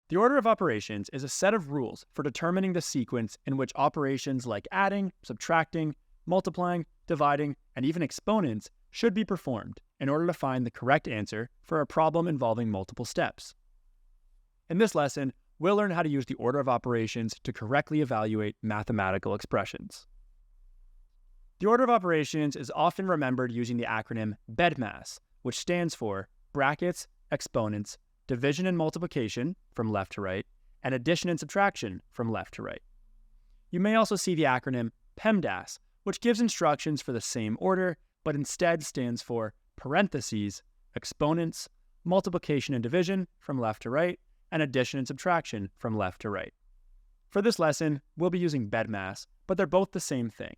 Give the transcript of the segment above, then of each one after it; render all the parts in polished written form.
The order of operations is a set of rules for determining the sequence in which operations like adding, subtracting, multiplying, dividing, and even exponents should be performed in order to find the correct answer for a problem involving multiple steps. In this lesson, we'll learn how to use the order of operations to correctly evaluate mathematical expressions. The order of operations is often remembered using the acronym BEDMAS, which stands for brackets, exponents, division and multiplication from left to right, and addition and subtraction from left to right. You may also see the acronym PEMDAS, which gives instructions for the same order, but instead stands for parentheses, exponents, multiplication and division from left to right, and addition and subtraction from left to right. For this lesson, we'll be using BEDMAS, but they're both the same thing.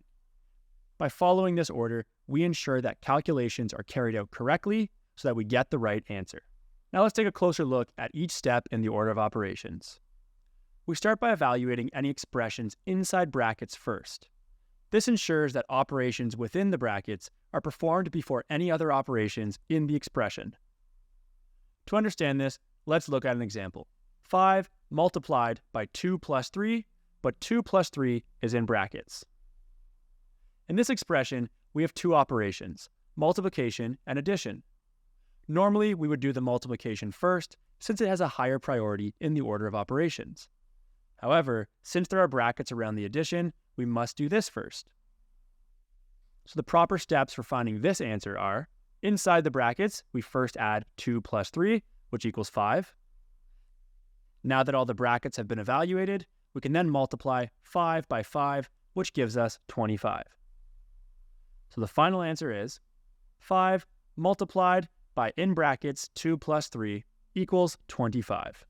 By following this order, we ensure that calculations are carried out correctly so that we get the right answer. Now let's take a closer look at each step in the order of operations. We start by evaluating any expressions inside brackets first. This ensures that operations within the brackets are performed before any other operations in the expression. To understand this, let's look at an example. 5 multiplied by 2 plus 3, but 2 plus 3 is in brackets. In this expression, we have two operations, multiplication and addition. Normally, we would do the multiplication first, since it has a higher priority in the order of operations. However, since there are brackets around the addition, we must do this first. So the proper steps for finding this answer are, inside the brackets, we first add 2 plus 3, which equals 5. Now that all the brackets have been evaluated, we can then multiply 5 by 5, which gives us 25. So the final answer is 5 multiplied by in brackets 2 plus 3 equals 25.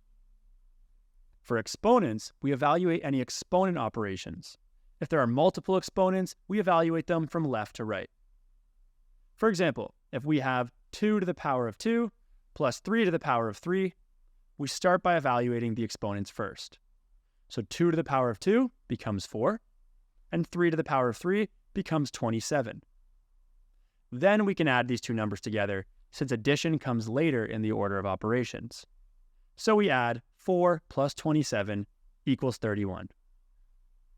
For exponents, we evaluate any exponent operations. If there are multiple exponents, we evaluate them from left to right. For example, if we have 2 to the power of 2 plus 3 to the power of 3, we start by evaluating the exponents first. So 2 to the power of 2 becomes 4, and 3 to the power of 3 becomes 27. Then we can add these two numbers together, since addition comes later in the order of operations. So we add 4 plus 27 equals 31.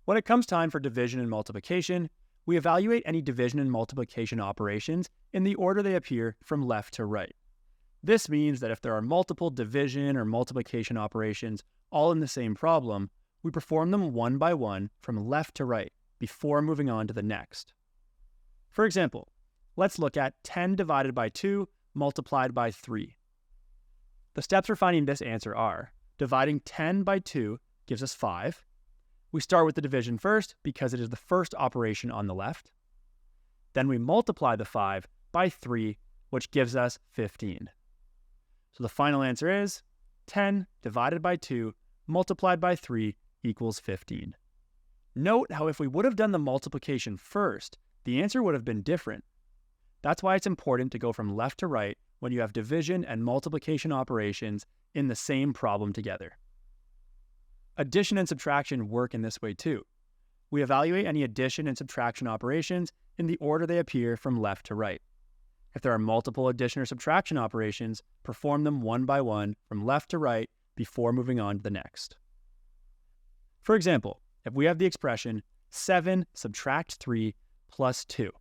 When it comes time for division and multiplication, we evaluate any division and multiplication operations in the order they appear from left to right. This means that if there are multiple division or multiplication operations all in the same problem, we perform them one by one from left to right before moving on to the next. For example, let's look at 10 divided by 2 multiplied by 3. The steps for finding this answer are, dividing 10 by 2 gives us 5. We start with the division first because it is the first operation on the left. Then we multiply the 5 by 3, which gives us 15. So the final answer is 10 divided by 2 multiplied by 3 equals 15. Note how if we would have done the multiplication first, the answer would have been different. That's why it's important to go from left to right when you have division and multiplication operations in the same problem together. Addition and subtraction work in this way too. We evaluate any addition and subtraction operations in the order they appear from left to right. If there are multiple addition or subtraction operations, perform them one by one from left to right before moving on to the next. For example, if we have the expression 7 subtract 3 plus 2,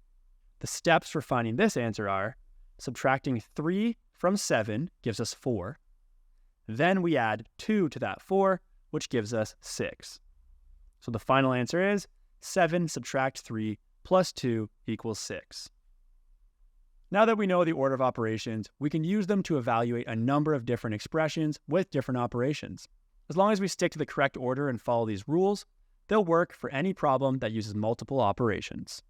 the steps for finding this answer are, subtracting 3 from 7 gives us 4. Then we add 2 to that 4, which gives us 6. So the final answer is 7 subtract 3 plus 2 equals 6. Now that we know the order of operations, we can use them to evaluate a number of different expressions with different operations. As long as we stick to the correct order and follow these rules, they'll work for any problem that uses multiple operations.